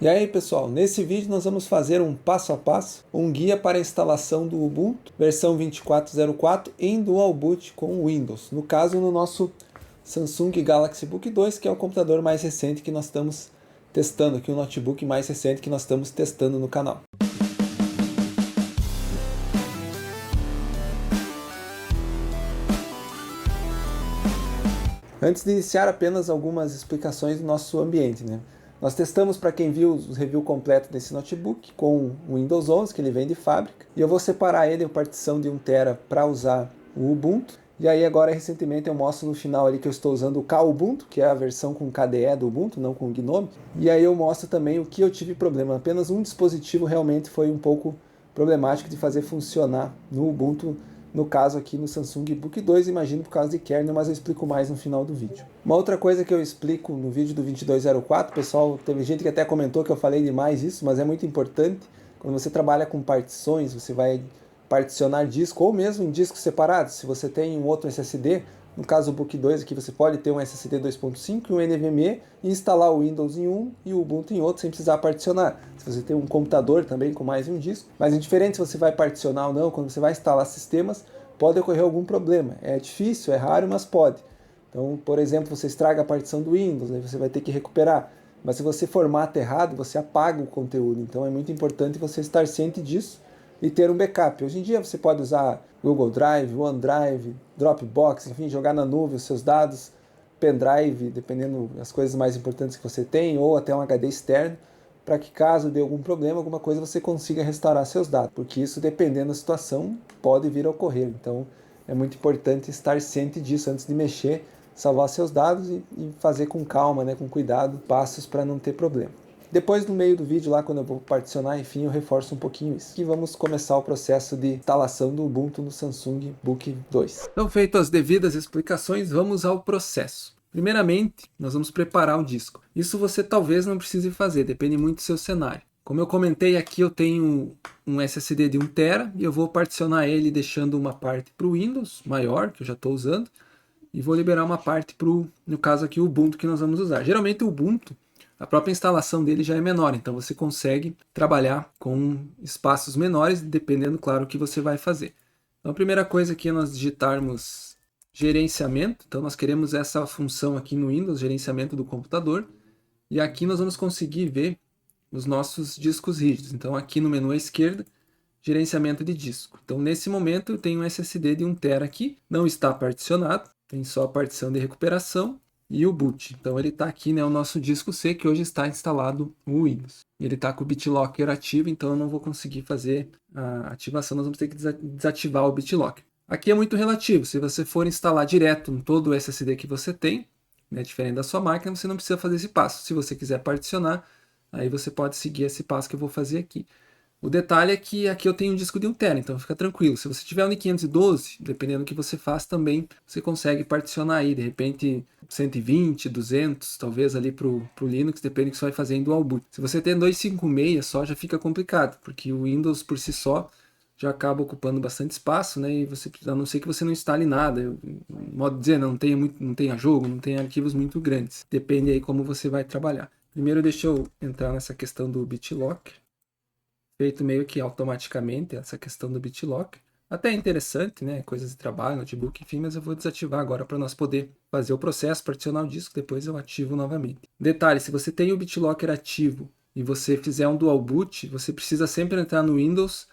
E aí pessoal, nesse vídeo nós vamos fazer um passo a passo, um guia para a instalação do Ubuntu versão 24.04 em Dual Boot com Windows. No caso, no nosso Samsung Galaxy Book 2, que é o computador mais recente que nós estamos testando aqui, o notebook mais recente que nós estamos testando no canal. Antes de iniciar, apenas algumas explicações do nosso ambiente, né? Nós testamos, para quem viu o review completo desse notebook, com o Windows 11, que ele vem de fábrica, e eu vou separar ele em partição de 1 TB para usar o Ubuntu. E aí agora, recentemente, eu mostro no final ali que eu estou usando o KUbuntu, que é a versão com KDE do Ubuntu, não com o GNOME. E aí eu mostro também o que eu tive problema. Apenas um dispositivo realmente foi um pouco problemático de fazer funcionar no Ubuntu, no caso aqui no Samsung Book 2, imagino por causa de kernel, mas eu explico mais no final do vídeo. Uma outra coisa que eu explico no vídeo do 2204, pessoal, teve gente que até comentou que eu falei demais isso, mas é muito importante. Quando você trabalha com partições, você vai particionar disco, ou mesmo em discos separados. Se você tem um outro SSD, no caso do Book 2 aqui, você pode ter um SSD 2.5 e um NVMe e instalar o Windows em um e o Ubuntu em outro sem precisar particionar. Se você tem um computador também com mais de um disco, mas indiferente se você vai particionar ou não, quando você vai instalar sistemas, pode ocorrer algum problema. É difícil, é raro, mas pode. Então, por exemplo, você estraga a partição do Windows, aí você vai ter que recuperar. Mas se você formata errado, você apaga o conteúdo. Então é muito importante você estar ciente disso e ter um backup. Hoje em dia você pode usar Google Drive, OneDrive, Dropbox, enfim, jogar na nuvem os seus dados, pendrive, dependendo das coisas mais importantes que você tem, ou até um HD externo, para que caso dê algum problema, alguma coisa, você consiga restaurar seus dados, porque isso, dependendo da situação, pode vir a ocorrer. Então é muito importante estar ciente disso antes de mexer, salvar seus dados e fazer com calma, né, com cuidado, passos para não ter problema. Depois, no meio do vídeo, lá quando eu vou particionar, enfim, eu reforço um pouquinho isso. E vamos começar o processo de instalação do Ubuntu no Samsung Book 2. Então, feitas as devidas explicações, vamos ao processo. Primeiramente, nós vamos preparar o disco. Isso você talvez não precise fazer, depende muito do seu cenário. Como eu comentei aqui, eu tenho um SSD de 1 TB e eu vou particionar ele deixando uma parte para o Windows maior, que eu já estou usando, e vou liberar uma parte para o, no caso aqui, o Ubuntu que nós vamos usar. Geralmente o Ubuntu, a própria instalação dele já é menor, então você consegue trabalhar com espaços menores, dependendo, claro, o que você vai fazer. Então a primeira coisa aqui é nós digitarmos gerenciamento, então nós queremos essa função aqui no Windows, gerenciamento do computador, e aqui nós vamos conseguir ver os nossos discos rígidos. Então aqui no menu à esquerda, gerenciamento de disco. Então nesse momento eu tenho um SSD de 1 TB aqui, não está particionado, tem só a partição de recuperação e o boot. Então ele está aqui, né, o nosso disco C, que hoje está instalado o Windows. Ele está com o BitLocker ativo, então eu não vou conseguir fazer a ativação, nós vamos ter que desativar o BitLocker. Aqui é muito relativo, se você for instalar direto em todo o SSD que você tem, né, diferente da sua máquina, você não precisa fazer esse passo. Se você quiser particionar, aí você pode seguir esse passo que eu vou fazer aqui. O detalhe é que aqui eu tenho um disco de 1 TB, então fica tranquilo. Se você tiver um 512, dependendo do que você faz também, você consegue particionar aí, de repente 120, 200, talvez ali para o Linux, depende do que você vai fazer em Dual Boot. Se você tem 256 só, já fica complicado, porque o Windows por si só já acaba ocupando bastante espaço, né? E você, a não ser que você não instale nada, modo de dizer, não tenha jogo, não tenha arquivos muito grandes. Depende aí como você vai trabalhar. Primeiro deixa eu entrar nessa questão do BitLocker. Feito meio que automaticamente essa questão do BitLocker. Até interessante, né? Coisas de trabalho, notebook, enfim, mas eu vou desativar agora para nós poder fazer o processo, particionar o disco, depois eu ativo novamente. Detalhe, se você tem o BitLocker ativo e você fizer um Dual Boot, você precisa sempre entrar no Windows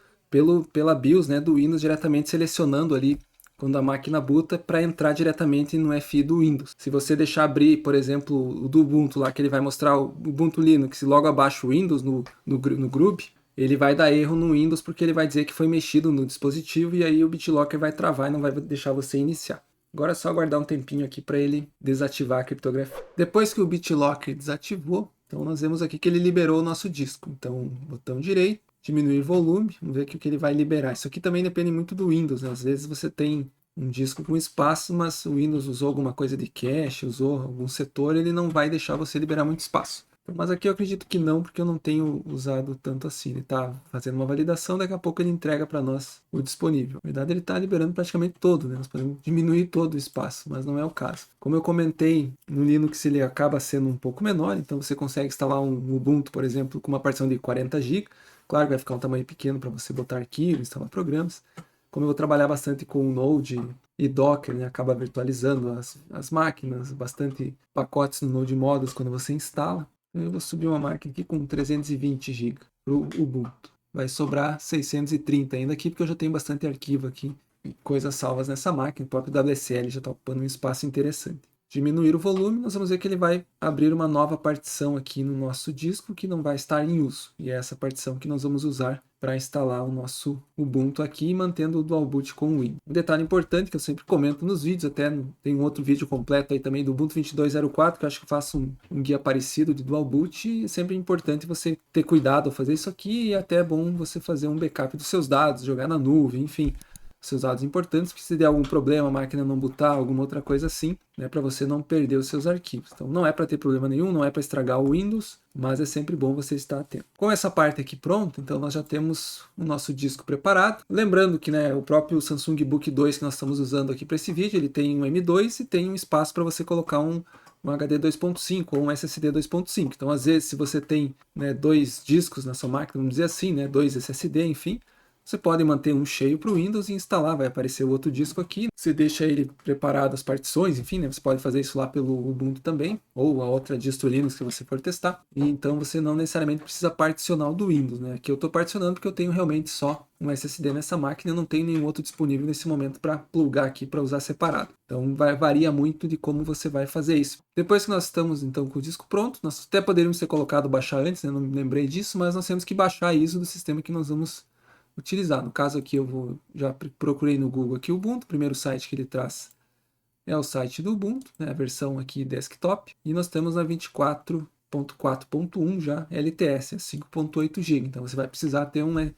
pela BIOS, né, do Windows, diretamente selecionando ali quando a máquina boota para entrar diretamente no FI do Windows. Se você deixar abrir, por exemplo, o do Ubuntu lá, que ele vai mostrar o Ubuntu Linux e logo abaixo o Windows no GRUB, ele vai dar erro no Windows porque ele vai dizer que foi mexido no dispositivo e aí o BitLocker vai travar e não vai deixar você iniciar. Agora é só aguardar um tempinho aqui para ele desativar a criptografia. Depois que o BitLocker desativou, então nós vemos aqui que ele liberou o nosso disco. Então, botão direito, diminuir volume, vamos ver aqui o que ele vai liberar. Isso aqui também depende muito do Windows, né? Às vezes você tem um disco com espaço, mas o Windows usou alguma coisa de cache, usou algum setor, ele não vai deixar você liberar muito espaço. Mas aqui eu acredito que não, porque eu não tenho usado tanto assim. Ele está fazendo uma validação, daqui a pouco ele entrega para nós o disponível. Na verdade, ele está liberando praticamente todo, né? Nós podemos diminuir todo o espaço, mas não é o caso. Como eu comentei, no Linux ele acaba sendo um pouco menor, então você consegue instalar um Ubuntu, por exemplo, com uma partição de 40 GB. Claro que vai ficar um tamanho pequeno para você botar arquivos, instalar programas. Como eu vou trabalhar bastante com o Node e Docker, né, acaba virtualizando as máquinas, bastante pacotes no Node Modules quando você instala. Eu vou subir uma máquina aqui com 320 GB para o Ubuntu. Vai sobrar 630 ainda aqui, porque eu já tenho bastante arquivo aqui e coisas salvas nessa máquina. O próprio WSL já está ocupando um espaço interessante. Diminuir o volume, nós vamos ver que ele vai abrir uma nova partição aqui no nosso disco que não vai estar em uso. E é essa partição que nós vamos usar para instalar o nosso Ubuntu aqui, mantendo o Dual Boot com o Win. Um detalhe importante que eu sempre comento nos vídeos, até tem um outro vídeo completo aí também do Ubuntu 22.04, que eu acho que eu faço um guia parecido de Dual Boot, e é sempre importante você ter cuidado ao fazer isso aqui, e até é bom você fazer um backup dos seus dados, jogar na nuvem, enfim, seus dados importantes, porque se der algum problema, a máquina não bootar, alguma outra coisa assim, né, para você não perder os seus arquivos. Então não é para ter problema nenhum, não é para estragar o Windows, mas é sempre bom você estar atento. Com essa parte aqui pronta, então nós já temos o nosso disco preparado. Lembrando que, né, o próprio Samsung Book 2 que nós estamos usando aqui para esse vídeo, ele tem um M2 e tem um espaço para você colocar um HD 2.5 ou um SSD 2.5. Então, às vezes, se você tem, né, dois discos na sua máquina, vamos dizer assim, né, dois SSD, enfim, você pode manter um cheio para o Windows e instalar, vai aparecer o outro disco aqui. Você deixa ele preparado as partições, enfim, né? Você pode fazer isso lá pelo Ubuntu também, ou a outra distro Linux que você for testar. E então você não necessariamente precisa particionar o do Windows, né? Aqui eu estou particionando porque eu tenho realmente só um SSD nessa máquina e não tenho nenhum outro disponível nesse momento para plugar aqui para usar separado. Então varia muito de como você vai fazer isso. Depois que nós estamos então com o disco pronto, nós até poderíamos ter colocado baixar antes, né? Não me lembrei disso, mas nós temos que baixar a ISO do sistema que nós vamos utilizar. No caso aqui já procurei no Google aqui o Ubuntu, o primeiro site que ele traz é o site do Ubuntu, né, a versão aqui desktop, e nós temos a 24.4.1 já LTS, é 5.8 GB, então você vai precisar ter um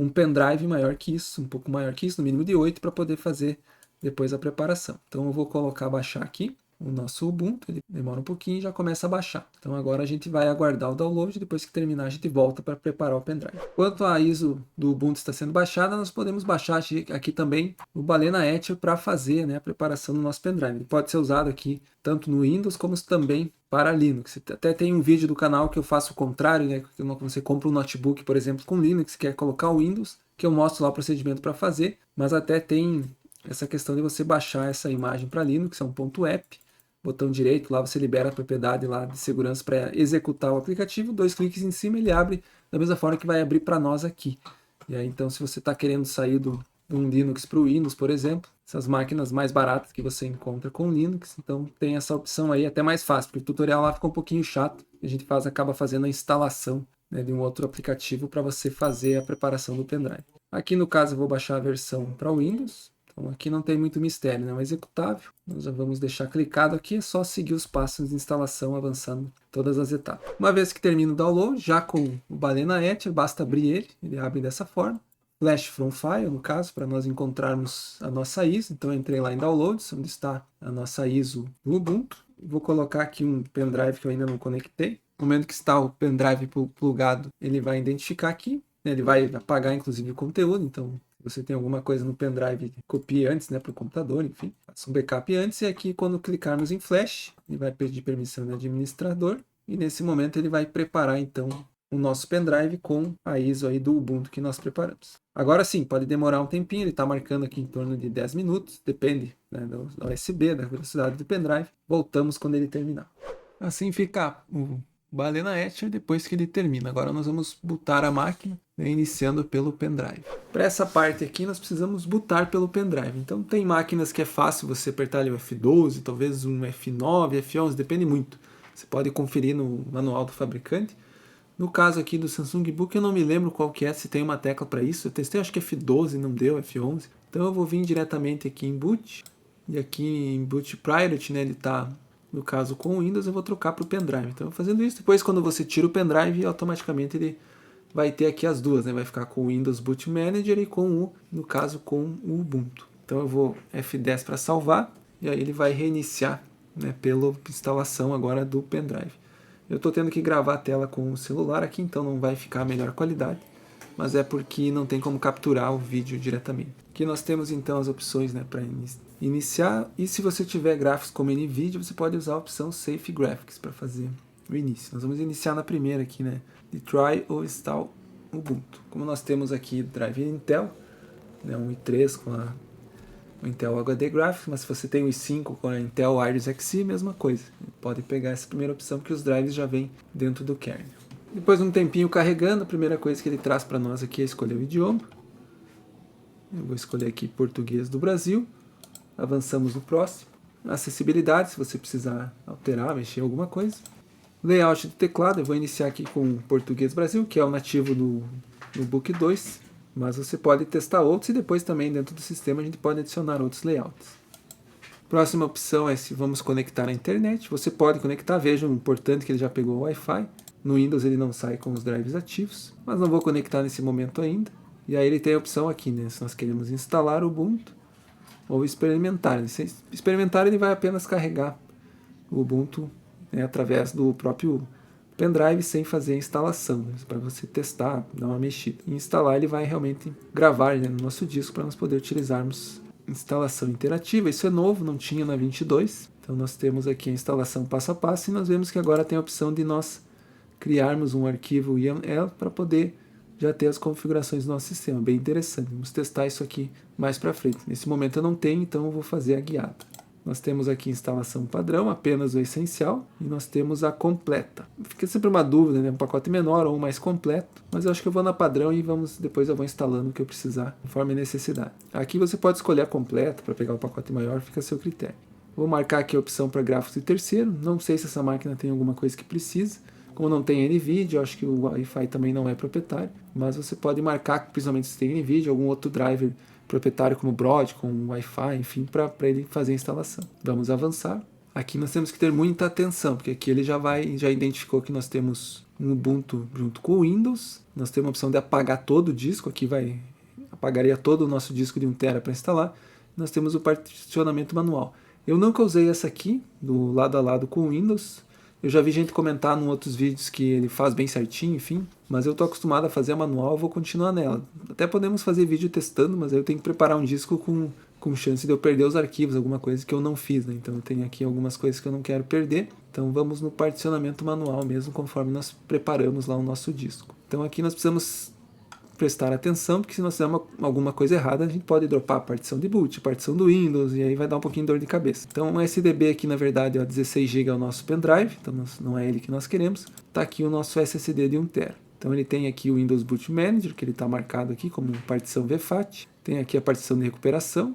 pendrive maior que isso, um pouco maior que isso, no mínimo de 8, para poder fazer depois a preparação. Então eu vou colocar baixar aqui o nosso Ubuntu, ele demora um pouquinho e já começa a baixar. Então agora a gente vai aguardar o download, depois que terminar a gente volta para preparar o pendrive. Enquanto a ISO do Ubuntu está sendo baixada, nós podemos baixar aqui também o Balena Etcher para fazer, né, a preparação do nosso pendrive. Ele pode ser usado aqui tanto no Windows como também para Linux. Até tem um vídeo do canal que eu faço o contrário, né, quando você compra um notebook, por exemplo, com Linux, quer colocar o Windows, que eu mostro lá o procedimento para fazer, mas até tem essa questão de você baixar essa imagem para Linux, é um .app, botão direito, lá você libera a propriedade lá de segurança para executar o aplicativo, 2 cliques em cima ele abre da mesma forma que vai abrir para nós aqui. E aí então se você está querendo sair de um Linux para o Windows, por exemplo, essas máquinas mais baratas que você encontra com Linux, então tem essa opção aí, até mais fácil, porque o tutorial lá fica um pouquinho chato, a gente acaba fazendo a instalação, né, de um outro aplicativo para você fazer a preparação do pendrive. Aqui no caso eu vou baixar a versão para o Windows. Então aqui não tem muito mistério, né? É um executável. Nós já vamos deixar clicado aqui, é só seguir os passos de instalação avançando todas as etapas. Uma vez que termina o download, já com o Balena Etcher, basta abrir ele abre dessa forma. Flash from file, no caso, para nós encontrarmos a nossa ISO. Então eu entrei lá em Downloads, onde está a nossa ISO do Ubuntu. Vou colocar aqui um pendrive que eu ainda não conectei. No momento que está o pendrive plugado, ele vai identificar aqui. Ele vai apagar inclusive o conteúdo, então você tem alguma coisa no pendrive, copie antes, né, para o computador, enfim. Faça um backup antes e aqui quando clicarmos em flash, ele vai pedir permissão do administrador e nesse momento ele vai preparar então o nosso pendrive com a ISO aí do Ubuntu que nós preparamos. Agora sim, pode demorar um tempinho, ele está marcando aqui em torno de 10 minutos, depende, né, do USB, da velocidade do pendrive. Voltamos quando ele terminar. Assim fica o Balena Etcher depois que ele termina. Agora nós vamos bootar a máquina, né, iniciando pelo pendrive. Para essa parte aqui nós precisamos bootar pelo pendrive. Então tem máquinas que é fácil você apertar ali o F12, talvez um F9, F11, depende muito. Você pode conferir no manual do fabricante. No caso aqui do Samsung Book eu não me lembro qual que é, se tem uma tecla para isso. Eu testei, acho que F12, não deu, F11. Então eu vou vir diretamente aqui em Boot. E aqui em Boot Priority, né, ele está... No caso com o Windows eu vou trocar para o pendrive. Então fazendo isso, depois quando você tira o pendrive, automaticamente ele vai ter aqui as duas, né? Vai ficar com o Windows Boot Manager e no caso com o Ubuntu. Então eu vou F10 para salvar e aí ele vai reiniciar, né, pela instalação agora do pendrive. Eu estou tendo que gravar a tela com o celular aqui, então não vai ficar a melhor qualidade, mas é porque não tem como capturar o vídeo diretamente. Aqui nós temos então as opções, né, para iniciar, e se você tiver gráficos como NVIDIA, você pode usar a opção Safe Graphics para fazer o início. Nós vamos iniciar na primeira aqui, né, de Try ou Install Ubuntu. Como nós temos aqui Drive Intel, né, um i3 com o Intel HD Graphics, mas se você tem o i5 com a Intel Iris Xe, mesma coisa. Pode pegar essa primeira opção, porque os drives já vêm dentro do kernel. Depois de um tempinho carregando, a primeira coisa que ele traz para nós aqui é escolher o idioma. Eu vou escolher aqui português do Brasil. Avançamos no próximo. Acessibilidade, se você precisar alterar, mexer em alguma coisa. Layout do teclado, eu vou iniciar aqui com português Brasil, que é o nativo do Book 2. Mas você pode testar outros e depois também dentro do sistema a gente pode adicionar outros layouts. Próxima opção é se vamos conectar à internet. Você pode conectar, vejam, o importante que ele já pegou o Wi-Fi. No Windows ele não sai com os drives ativos, mas não vou conectar nesse momento ainda. E aí ele tem a opção aqui, né? Se nós queremos instalar o Ubuntu ou experimentar. Se experimentar, ele vai apenas carregar o Ubuntu, né, através do próprio pendrive sem fazer a instalação, né, para você testar, dar uma mexida. E instalar ele vai realmente gravar, né, no nosso disco para nós poder utilizarmos instalação interativa. Isso é novo, não tinha na 22. Então nós temos aqui a instalação passo a passo e nós vemos que agora tem a opção de nós criarmos um arquivo YAML para poder já ter as configurações do nosso sistema. Bem interessante. Vamos testar isso aqui mais para frente. Nesse momento eu não tenho, então eu vou fazer a guiada. Nós temos aqui instalação padrão, apenas o essencial, e nós temos a completa. Fica sempre uma dúvida, né? Um pacote menor ou um mais completo, mas eu acho que eu vou na padrão e depois eu vou instalando o que eu precisar, conforme a necessidade. Aqui você pode escolher a completa para pegar o pacote maior, fica a seu critério. Vou marcar aqui a opção para gráficos de terceiro, não sei se essa máquina tem alguma coisa que precisa. Como não tem NVIDIA, eu acho que o Wi-Fi também não é proprietário, mas você pode marcar, principalmente se tem NVIDIA, algum outro driver proprietário como Broadcom, Wi-Fi, enfim, para ele fazer a instalação. Vamos avançar. Aqui nós temos que ter muita atenção, porque aqui ele já identificou que nós temos um Ubuntu junto com o Windows. Nós temos a opção de apagar todo o disco, aqui apagaria todo o nosso disco de 1 TB para instalar. Nós temos o particionamento manual. Eu nunca usei essa aqui, do lado a lado com o Windows. Eu já vi gente comentar em outros vídeos que ele faz bem certinho, enfim, mas eu estou acostumado a fazer a manual, vou continuar nela. Até podemos fazer vídeo testando, mas aí eu tenho que preparar um disco com chance de eu perder os arquivos, alguma coisa que eu não fiz, né? Então eu tenho aqui algumas coisas que eu não quero perder. Então vamos no particionamento manual mesmo, conforme nós preparamos lá o nosso disco. Então aqui nós precisamos prestar atenção, porque se nós fizermos alguma coisa errada, a gente pode dropar a partição de boot, a partição do Windows, e aí vai dar um pouquinho de dor de cabeça. Então o SDB aqui, na verdade, é 16 GB é o nosso pendrive, então não é ele que nós queremos. Está aqui o nosso SSD de 1 TB. Então ele tem aqui o Windows Boot Manager, que ele está marcado aqui como partição VFAT. Tem aqui a partição de recuperação.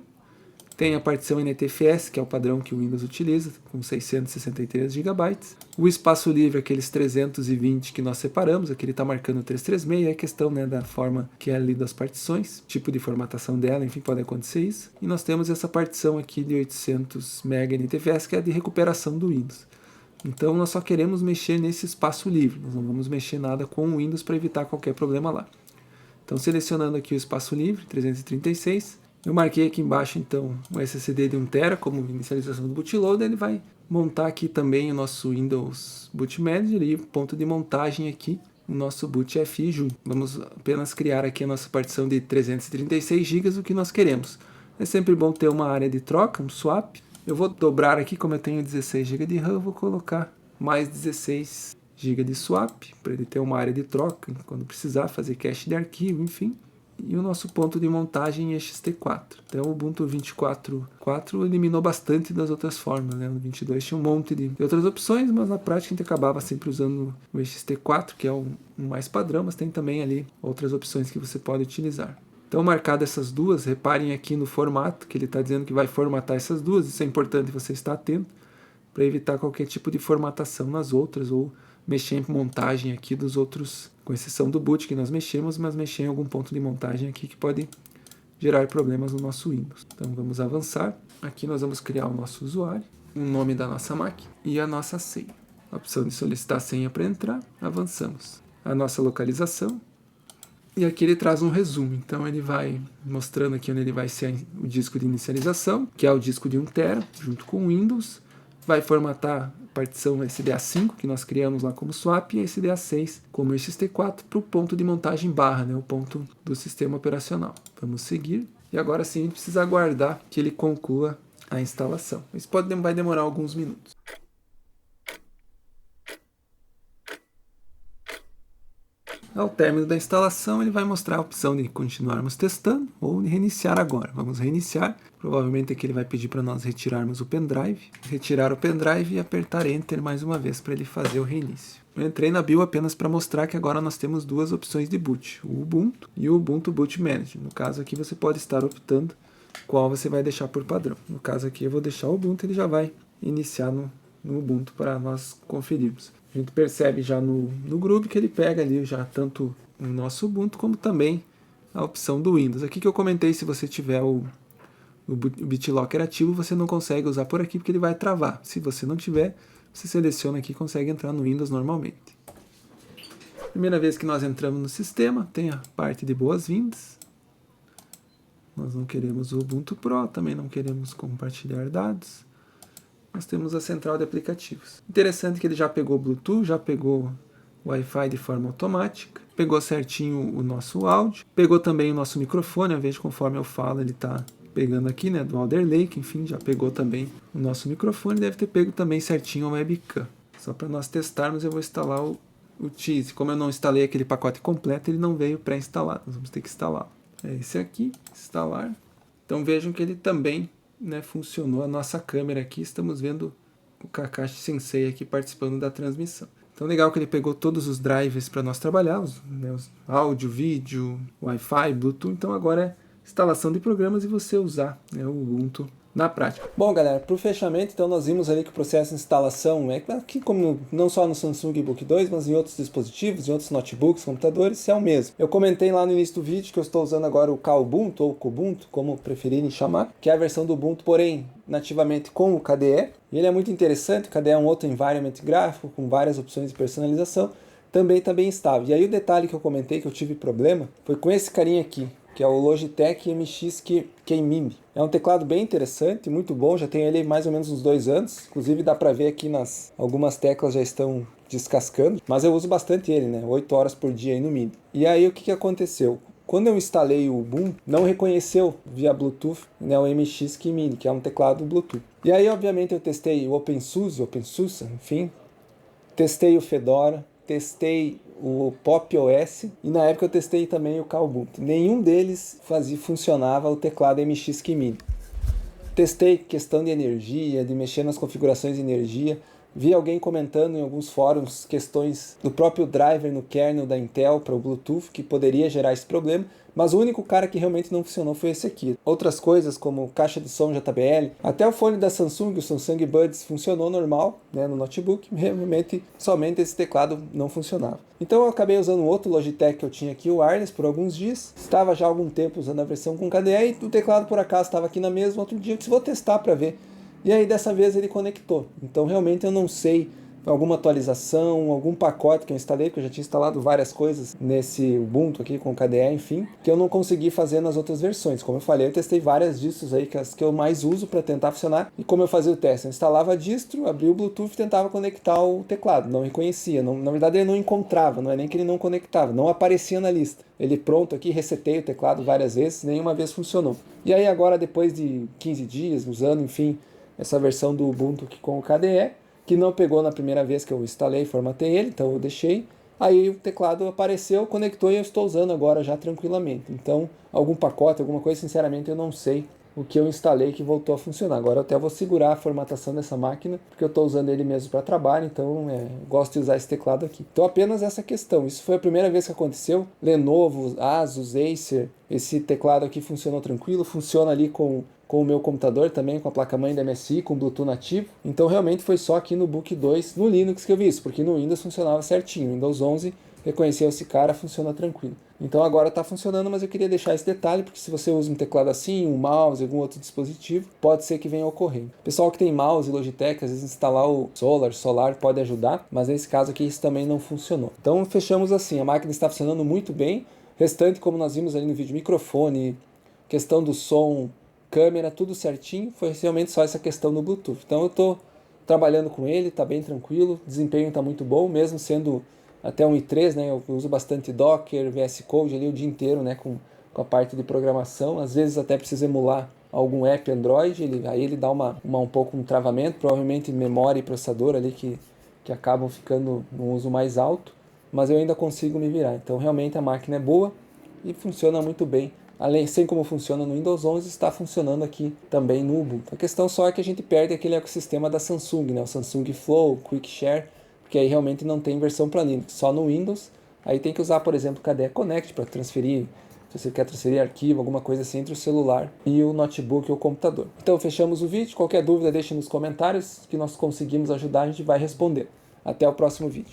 Tem a partição NTFS, que é o padrão que o Windows utiliza, com 663 GB. O espaço livre, aqueles 320 que nós separamos, aqui ele está marcando 336, é questão, né, da forma que é ali das partições, tipo de formatação dela, enfim, pode acontecer isso. E nós temos essa partição aqui de 800 MB NTFS, que é a de recuperação do Windows. Então nós só queremos mexer nesse espaço livre, nós não vamos mexer nada com o Windows para evitar qualquer problema lá. Então selecionando aqui o espaço livre, 336, eu marquei aqui embaixo então o SSD de 1 TB como inicialização do bootloader. Ele vai montar aqui também o nosso Windows Boot Manager e o ponto de montagem aqui, o nosso Boot FI junto. Vamos apenas criar aqui a nossa partição de 336 GB, o que nós queremos. É sempre bom ter uma área de troca, um swap. Eu vou dobrar aqui, como eu tenho 16 GB de RAM, eu vou colocar mais 16 GB de swap, para ele ter uma área de troca, quando precisar fazer cache de arquivo, enfim. E o nosso ponto de montagem é XT4. Então o Ubuntu 24.4 eliminou bastante das outras formas, né? No 22 tinha um monte de outras opções, mas na prática a gente acabava sempre usando o XT4, que é o mais padrão, mas tem também ali outras opções que você pode utilizar. Então, marcado essas duas, reparem aqui no formato, que ele está dizendo que vai formatar essas duas. Isso é importante você estar atento, para evitar qualquer tipo de formatação nas outras, ou mexer em montagem aqui dos outros, com exceção do boot que nós mexemos, mas mexer em algum ponto de montagem aqui que pode gerar problemas no nosso Windows. Então vamos avançar. Aqui nós vamos criar o nosso usuário, o nome da nossa máquina e a nossa senha. A opção de solicitar senha para entrar, avançamos. A nossa localização. E aqui ele traz um resumo, então ele vai mostrando aqui onde ele vai ser o disco de inicialização, que é o disco de 1 TB, junto com o Windows. vai formatar a partição SDA5, que nós criamos lá como swap, e a SDA6 como ext4 para o ponto de montagem barra, né, o ponto do sistema operacional. Vamos seguir. E agora sim a gente precisa aguardar que ele conclua a instalação. Isso vai demorar alguns minutos. Ao término da instalação, ele vai mostrar a opção de continuarmos testando ou de reiniciar agora. Vamos reiniciar. Provavelmente aqui ele vai pedir para nós retirarmos o pendrive. Retirar o pendrive e apertar Enter mais uma vez para ele fazer o reinício. Eu entrei na BIOS apenas para mostrar que agora nós temos duas opções de boot, o Ubuntu e o Ubuntu Boot Manager. No caso aqui você pode estar optando qual você vai deixar por padrão. No caso aqui eu vou deixar o Ubuntu, ele já vai iniciar no Ubuntu para nós conferirmos. A gente percebe já no Groove que ele pega ali já tanto o nosso Ubuntu como também a opção do Windows. Aqui que eu comentei, se você tiver o BitLocker ativo, você não consegue usar por aqui porque ele vai travar. Se você não tiver, você seleciona aqui e consegue entrar no Windows normalmente. Primeira vez que nós entramos no sistema, tem a parte de boas-vindas. Nós não queremos o Ubuntu Pro, também não queremos compartilhar dados. Nós temos a central de aplicativos. Interessante que ele já pegou Bluetooth, já pegou Wi-Fi de forma automática, pegou certinho o nosso áudio, pegou também o nosso microfone, ao invés de conforme eu falo, ele está pegando aqui, né, do Alder Lake, enfim, já pegou também o nosso microfone, deve ter pego também certinho a webcam. Só para nós testarmos, eu vou instalar o Tease. Como eu não instalei aquele pacote completo, ele não veio pré-instalado, nós vamos ter que instalar. É esse aqui, instalar. Então vejam que ele também, né, funcionou a nossa câmera aqui, estamos vendo o Kakashi Sensei aqui participando da transmissão. Então legal que ele pegou todos os drivers para nós trabalhar, os áudio, vídeo, Wi-Fi, Bluetooth, então agora é instalação de programas e você usar, né, o Ubuntu na prática. Bom, galera, para o fechamento, então nós vimos ali que o processo de instalação é aqui, como não só no Samsung Book 2, mas em outros dispositivos, em outros notebooks, computadores, é o mesmo. Eu comentei lá no início do vídeo que eu estou usando agora o Kubuntu, ou Kubuntu, como preferirem chamar, que é a versão do Ubuntu, porém, nativamente com o KDE. E ele é muito interessante, o KDE é um outro environment gráfico, com várias opções de personalização, também está bem estável. E aí o detalhe que eu comentei, que eu tive problema, foi com esse carinha aqui, que é o Logitech MX K-Mini. É um teclado bem interessante, muito bom, já tenho ele mais ou menos uns 2 anos, inclusive dá para ver aqui algumas teclas já estão descascando, mas eu uso bastante ele, né, 8 horas por dia aí no mínimo. E aí o que aconteceu? Quando eu instalei o Ubuntu, não reconheceu via Bluetooth, né, o MX K-Mini, que é um teclado Bluetooth. E aí obviamente eu testei o OpenSUSE, enfim, testei o Fedora, testei o Pop! OS e na época eu testei também o Kubuntu. Nenhum deles funcionava o teclado MX K-Mini. Testei questão de energia, de mexer nas configurações de energia. Vi alguém comentando em alguns fóruns questões do próprio driver no kernel da Intel para o Bluetooth que poderia gerar esse problema, mas o único cara que realmente não funcionou foi esse aqui. Outras coisas como caixa de som JBL, até o fone da Samsung, o Samsung Buds, funcionou normal, né, no notebook, realmente somente esse teclado não funcionava. Então eu acabei usando um outro Logitech que eu tinha aqui, o wireless, por alguns dias. Estava já há algum tempo usando a versão com KDE e o teclado por acaso estava aqui na mesa. Outro dia eu disse, vou testar para ver. E aí dessa vez ele conectou. Então realmente eu não sei alguma atualização, algum pacote que eu instalei, que eu já tinha instalado várias coisas nesse Ubuntu aqui com KDE, enfim, que eu não consegui fazer nas outras versões. Como eu falei, eu testei várias distros aí, que as que eu mais uso para tentar funcionar. E como eu fazia o teste? Eu instalava a distro, abria o Bluetooth e tentava conectar o teclado. Não reconhecia. Não, na verdade ele não encontrava, não é nem que ele não conectava, não aparecia na lista. Ele pronto aqui, resetei o teclado várias vezes, nenhuma vez funcionou. E aí agora, depois de 15 dias, usando, enfim, essa versão do Ubuntu aqui com o KDE, que não pegou na primeira vez que eu instalei e formatei ele, então eu deixei. Aí o teclado apareceu, conectou e eu estou usando agora já tranquilamente. Então, algum pacote, alguma coisa, sinceramente eu não sei o que eu instalei que voltou a funcionar. Agora eu até vou segurar a formatação dessa máquina, porque eu estou usando ele mesmo para trabalho, então gosto de usar esse teclado aqui. Então apenas essa questão, isso foi a primeira vez que aconteceu. Lenovo, Asus, Acer, esse teclado aqui funcionou tranquilo, funciona ali com o meu computador também, com a placa-mãe da MSI, com Bluetooth nativo. Então realmente foi só aqui no Book 2, no Linux que eu vi isso, porque no Windows funcionava certinho. Windows 11 reconheceu esse cara, funciona tranquilo. Então agora está funcionando, mas eu queria deixar esse detalhe, porque se você usa um teclado assim, um mouse, algum outro dispositivo, pode ser que venha a ocorrer. Pessoal que tem mouse e Logitech, às vezes instalar o Solar pode ajudar, mas nesse caso aqui isso também não funcionou. Então fechamos assim, a máquina está funcionando muito bem. Restante, como nós vimos ali no vídeo, microfone, questão do som, câmera, tudo certinho, foi realmente só essa questão do Bluetooth. Então eu estou trabalhando com ele, está bem tranquilo, o desempenho está muito bom, mesmo sendo até um i3, né? Eu uso bastante Docker, VS Code ali o dia inteiro, né? Com a parte de programação. Às vezes até preciso emular algum app Android, aí ele dá um pouco um travamento, provavelmente memória e processador ali que acabam ficando no uso mais alto, mas eu ainda consigo me virar. Então realmente a máquina é boa e funciona muito bem. Assim como funciona no Windows 11, está funcionando aqui também no Ubuntu. A questão só é que a gente perde aquele ecossistema da Samsung, né? O Samsung Flow, Quick Share, porque aí realmente não tem versão para Linux, só no Windows. Aí tem que usar, por exemplo, o KDE Connect para transferir, se você quer transferir arquivo, alguma coisa assim entre o celular e o notebook ou o computador. Então fechamos o vídeo, qualquer dúvida deixe nos comentários que nós conseguimos ajudar, a gente vai responder. Até o próximo vídeo.